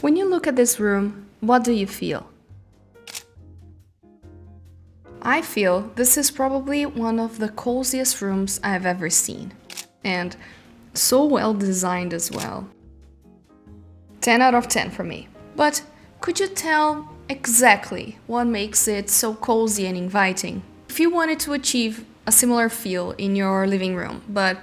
When you look at this room, what do you feel? I feel this is probably one of the coziest rooms I've ever seen. And so well designed as well. 10 out of 10 for me. But could you tell exactly what makes it so cozy and inviting? If you wanted to achieve a similar feel in your living room, but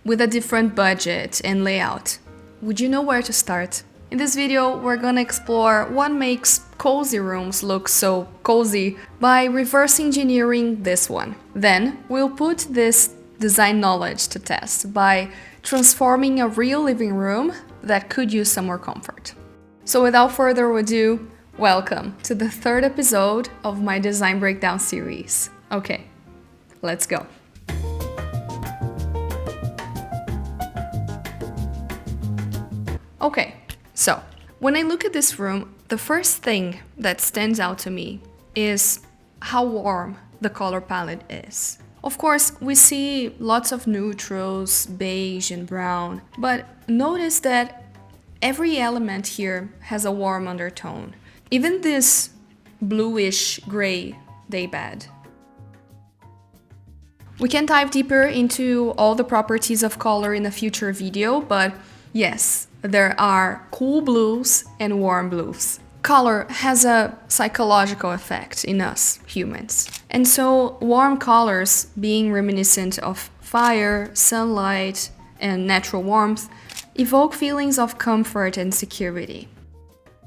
with a different budget and layout, would you know where to start? In this video, we're gonna explore what makes cozy rooms look so cozy by reverse engineering this one. Then, we'll put this design knowledge to test by transforming a real living room that could use some more comfort. So without further ado, welcome to the third episode of my design breakdown series. Okay, let's go. Okay, so when I look at this room, the first thing that stands out to me is how warm the color palette is. Of course, we see lots of neutrals, beige and brown, but notice that every element here has a warm undertone. Even this bluish gray daybed. We can dive deeper into all the properties of color in a future video, but yes, there are cool blues and warm blues. Color has a psychological effect in us humans. And so warm colors, being reminiscent of fire, sunlight, and natural warmth, evoke feelings of comfort and security.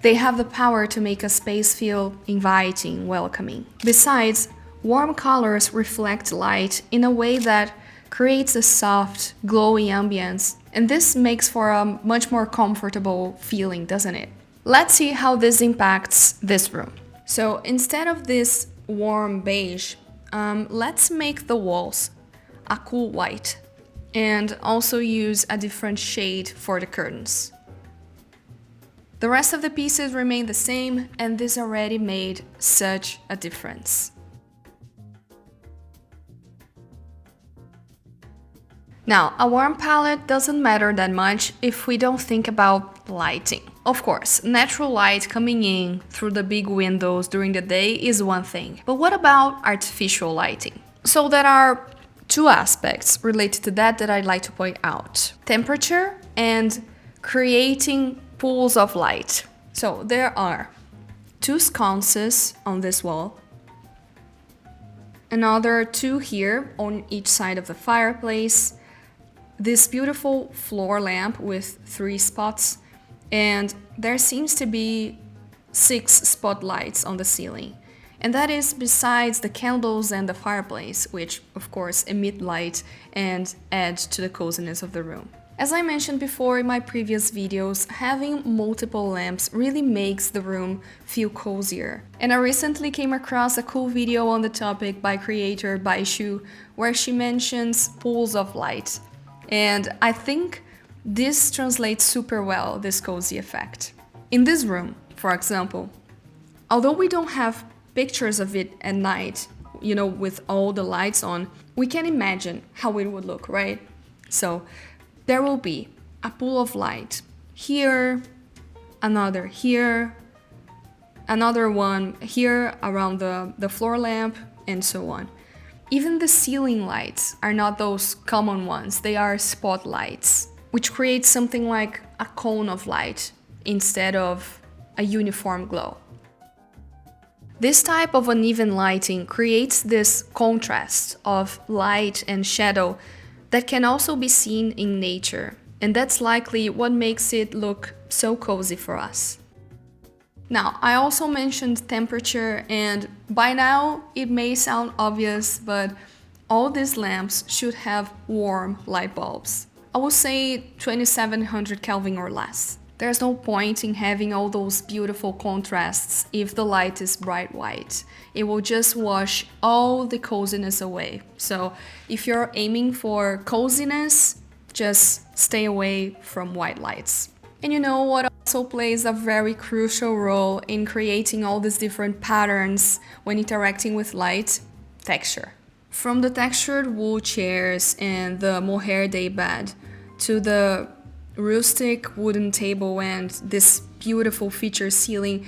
They have the power to make a space feel inviting, welcoming. Besides, warm colors reflect light in a way that creates a soft, glowy ambience, and this makes for a much more comfortable feeling, doesn't it? Let's see how this impacts this room. So instead of this warm beige, let's make the walls a cool white and also use a different shade for the curtains. The rest of the pieces remain the same, and this already made such a difference. Now, a warm palette doesn't matter that much if we don't think about lighting. Of course, natural light coming in through the big windows during the day is one thing, but what about artificial lighting? So there are two aspects related to that I'd like to point out: temperature and creating pools of light. So there are two sconces on this wall, another two here on each side of the fireplace, this beautiful floor lamp with 3 spots, and there seems to be 6 spotlights on the ceiling. And that is besides the candles and the fireplace, which of course emit light and add to the coziness of the room. As I mentioned before in my previous videos, having multiple lamps really makes the room feel cozier. And I recently came across a cool video on the topic by creator Baishu, where she mentions pools of light. And I think this translates super well, this cozy effect. In this room, for example, although we don't have pictures of it at night, with all the lights on, we can imagine how it would look, right? So there will be a pool of light here, another here, another one here around the floor lamp, and so on. Even the ceiling lights are not those common ones, they are spotlights, which creates something like a cone of light instead of a uniform glow. This type of uneven lighting creates this contrast of light and shadow that can also be seen in nature, and that's likely what makes it look so cozy for us. Now, I also mentioned temperature, and by now it may sound obvious, but all these lamps should have warm light bulbs. I would say 2700 Kelvin or less. There's no point in having all those beautiful contrasts if the light is bright white. It will just wash all the coziness away. So if you're aiming for coziness, just stay away from white lights. And you know what also plays a very crucial role in creating all these different patterns when interacting with light? Texture. From the textured wool chairs and the mohair daybed to the rustic wooden table and this beautiful feature ceiling,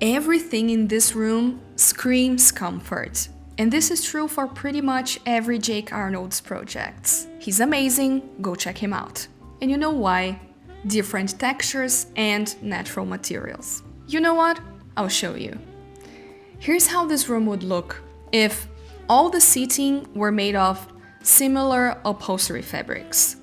everything in this room screams comfort. And this is true for pretty much every Jake Arnold's projects. He's amazing, go check him out. And you know why? Different textures and natural materials. You know what? I'll show you. Here's how this room would look if all the seating were made of similar upholstery fabrics.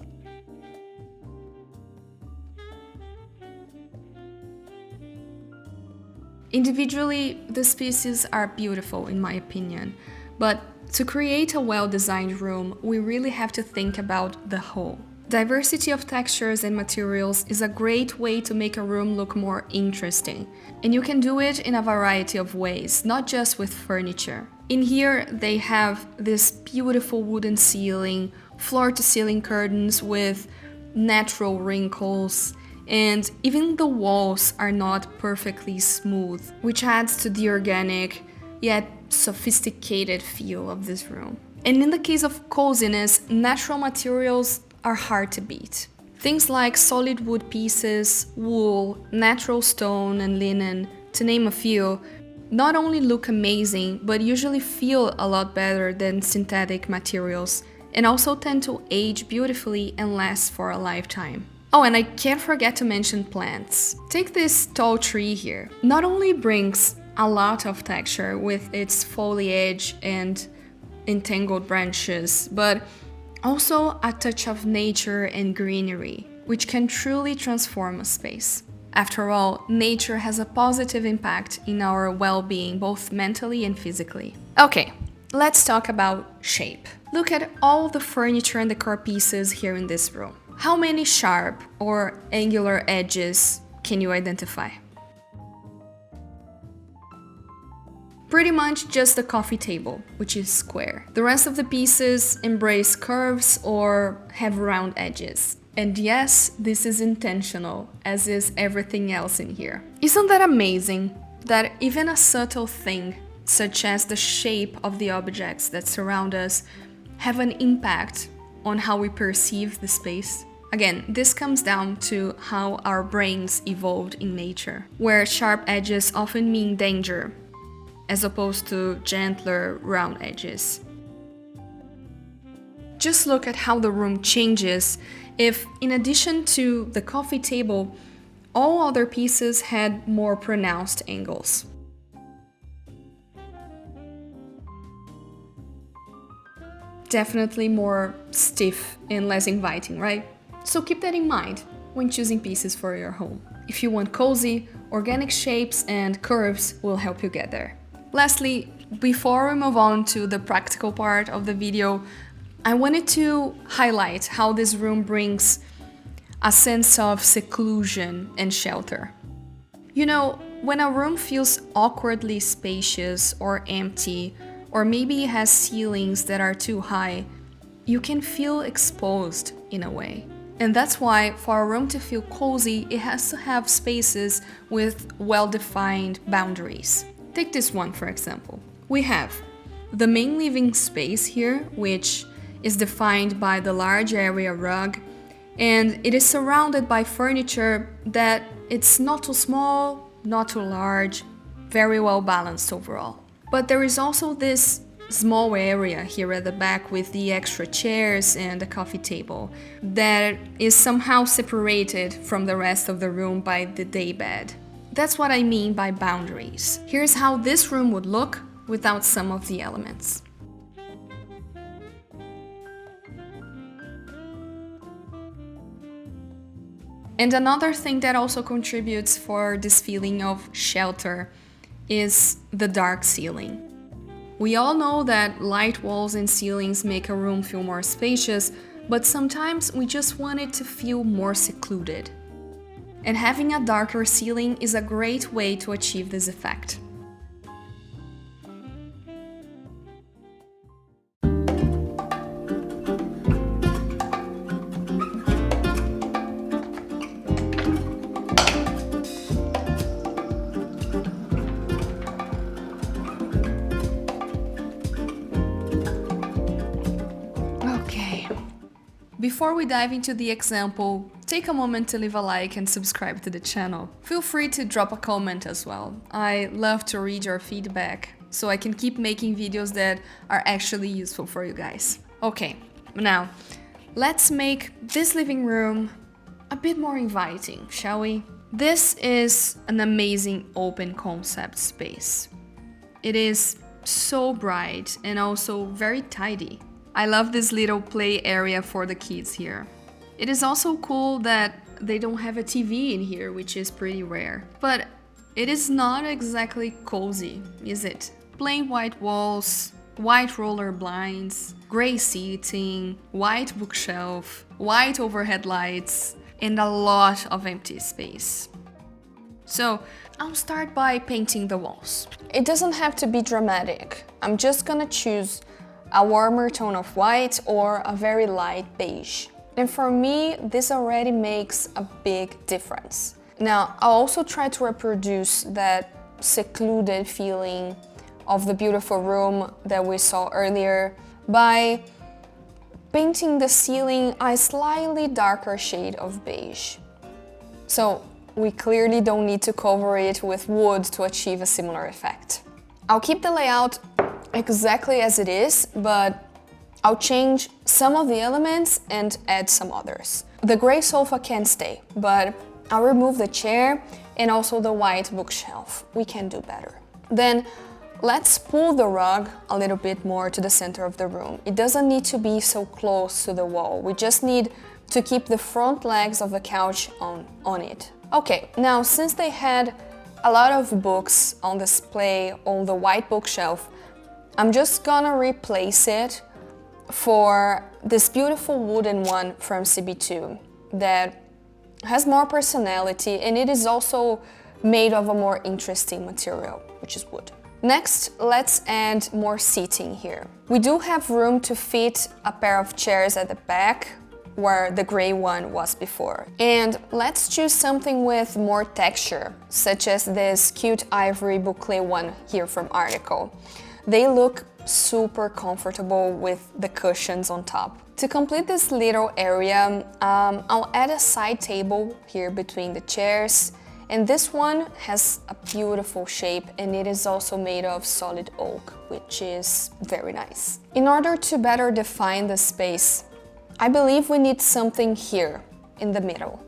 Individually, these pieces are beautiful in my opinion, but to create a well-designed room, we really have to think about the whole. Diversity of textures and materials is a great way to make a room look more interesting, and you can do it in a variety of ways, not just with furniture. In here, they have this beautiful wooden ceiling, floor-to-ceiling curtains with natural wrinkles, and even the walls are not perfectly smooth, which adds to the organic yet sophisticated feel of this room. And in the case of coziness, natural materials are hard to beat. Things like solid wood pieces, wool, natural stone, and linen, to name a few, not only look amazing, but usually feel a lot better than synthetic materials, and also tend to age beautifully and last for a lifetime. Oh, and I can't forget to mention plants. Take this tall tree here. Not only brings a lot of texture with its foliage and entangled branches, but also a touch of nature and greenery, which can truly transform a space. After all, nature has a positive impact in our well-being, both mentally and physically. Okay, let's talk about shape. Look at all the furniture and decor pieces here in this room. How many sharp or angular edges can you identify? Pretty much just the coffee table, which is square. The rest of the pieces embrace curves or have round edges. And yes, this is intentional, as is everything else in here. Isn't that amazing? That even a subtle thing, such as the shape of the objects that surround us, have an impact on how we perceive the space? Again, this comes down to how our brains evolved in nature, where sharp edges often mean danger, as opposed to gentler, round edges. Just look at how the room changes if, in addition to the coffee table, all other pieces had more pronounced angles. Definitely more stiff and less inviting, right? So keep that in mind when choosing pieces for your home. If you want cozy, organic shapes and curves will help you get there. Lastly, before we move on to the practical part of the video, I wanted to highlight how this room brings a sense of seclusion and shelter. You know, when a room feels awkwardly spacious or empty, or maybe it has ceilings that are too high, you can feel exposed in a way. And that's why for a room to feel cozy, it has to have spaces with well-defined boundaries. Take this one, for example. We have the main living space here, which is defined by the large area rug, and it is surrounded by furniture that it's not too small, not too large, very well balanced overall. But there is also this small area here at the back with the extra chairs and a coffee table that is somehow separated from the rest of the room by the daybed. That's what I mean by boundaries. Here's how this room would look without some of the elements. And another thing that also contributes for this feeling of shelter is the dark ceiling. We all know that light walls and ceilings make a room feel more spacious, but sometimes we just want it to feel more secluded. And having a darker ceiling is a great way to achieve this effect. Before we dive into the example, take a moment to leave a like and subscribe to the channel. Feel free to drop a comment as well. I love to read your feedback so I can keep making videos that are actually useful for you guys. Okay, now let's make this living room a bit more inviting, shall we? This is an amazing open concept space. It is so bright and also very tidy. I love this little play area for the kids here. It is also cool that they don't have a TV in here, which is pretty rare. But it is not exactly cozy, is it? Plain white walls, white roller blinds, gray seating, white bookshelf, white overhead lights, and a lot of empty space. So I'll start by painting the walls. It doesn't have to be dramatic. I'm just gonna choose a warmer tone of white or a very light beige. And for me, this already makes a big difference. Now, I'll also try to reproduce that secluded feeling of the beautiful room that we saw earlier by painting the ceiling a slightly darker shade of beige. So we clearly don't need to cover it with wood to achieve a similar effect. I'll keep the layout exactly as it is, but I'll change some of the elements and add some others. The gray sofa can stay, but I'll remove the chair and also the white bookshelf. We can do better. Then let's pull the rug a little bit more to the center of the room. It doesn't need to be so close to the wall. We just need to keep the front legs of the couch on it. Okay, now since they had a lot of books on display on the white bookshelf, I'm just gonna replace it for this beautiful wooden one from CB2 that has more personality, and it is also made of a more interesting material, which is wood. Next, let's add more seating here. We do have room to fit a pair of chairs at the back where the gray one was before. And let's choose something with more texture, such as this cute ivory boucle one here from Article. They look super comfortable with the cushions on top. To complete this little area, I'll add a side table here between the chairs, and this one has a beautiful shape and it is also made of solid oak, which is very nice. In order to better define the space, I believe we need something here in the middle.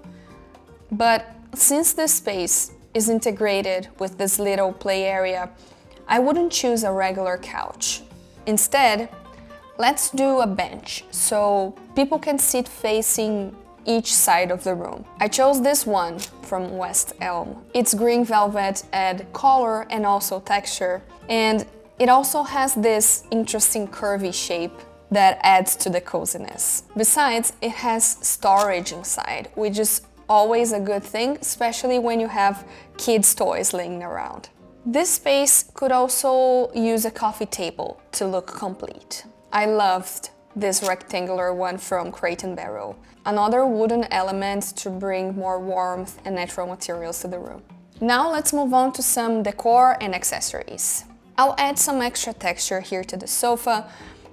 But since this space is integrated with this little play area, I wouldn't choose a regular couch. Instead, let's do a bench so people can sit facing each side of the room. I chose this one from West Elm. It's green velvet add color and also texture, and it also has this interesting curvy shape that adds to the coziness. Besides, it has storage inside, which is always a good thing, especially when you have kids' toys laying around. This space could also use a coffee table to look complete. I loved this rectangular one from Crate and Barrel, another wooden element to bring more warmth and natural materials to the room. Now let's move on to some decor and accessories. I'll add some extra texture here to the sofa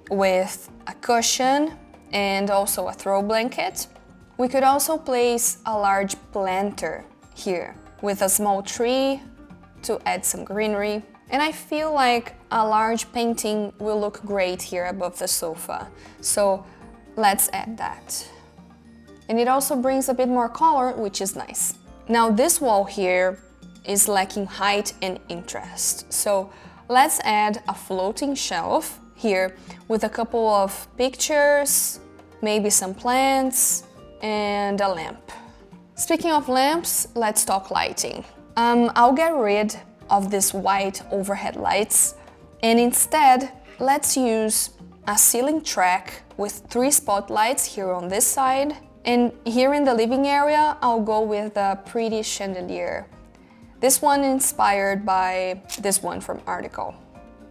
with a cushion and also a throw blanket. We could also place a large planter here with a small tree to add some greenery. And I feel like a large painting will look great here above the sofa. So let's add that. And it also brings a bit more color, which is nice. Now this wall here is lacking height and interest. So let's add a floating shelf here with a couple of pictures, maybe some plants, and a lamp. Speaking of lamps, let's talk lighting. I'll get rid of these white overhead lights, and instead let's use a ceiling track with 3 spotlights here on this side, and here in the living area I'll go with a pretty chandelier. This one inspired by this one from Article.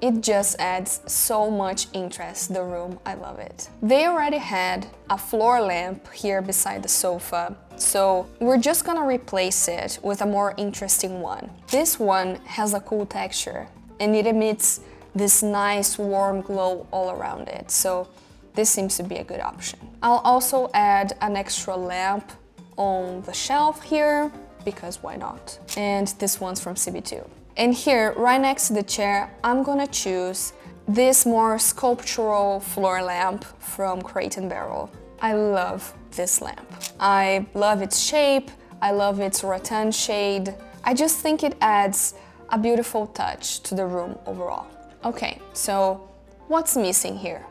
It just adds so much interest to the room, I love it. They already had a floor lamp here beside the sofa, so we're just gonna replace it with a more interesting one. This one has a cool texture and it emits this nice warm glow all around it, so this seems to be a good option. I'll also add an extra lamp on the shelf here, because why not? And this one's from CB2. And here, right next to the chair, I'm gonna choose this more sculptural floor lamp from Crate & Barrel. I love this lamp. I love its shape, I love its rattan shade. I just think it adds a beautiful touch to the room overall. Okay, so what's missing here?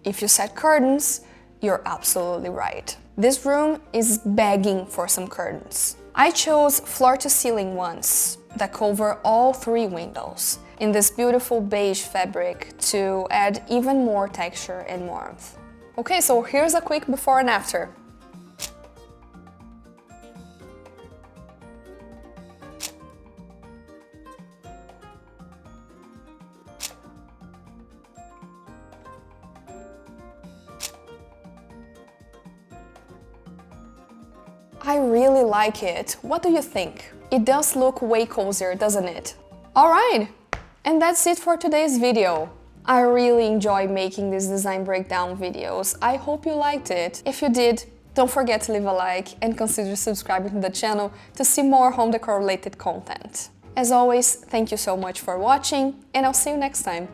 If you said curtains, you're absolutely right. This room is begging for some curtains. I chose floor-to-ceiling ones that cover all 3 windows in this beautiful beige fabric to add even more texture and warmth. Okay, so here's a quick before and after. I really like it. What do you think? It does look way cozier, doesn't it? Alright, and that's it for today's video. I really enjoy making these design breakdown videos. I hope you liked it. If you did, don't forget to leave a like and consider subscribing to the channel to see more home decor related content. As always, thank you so much for watching, and I'll see you next time.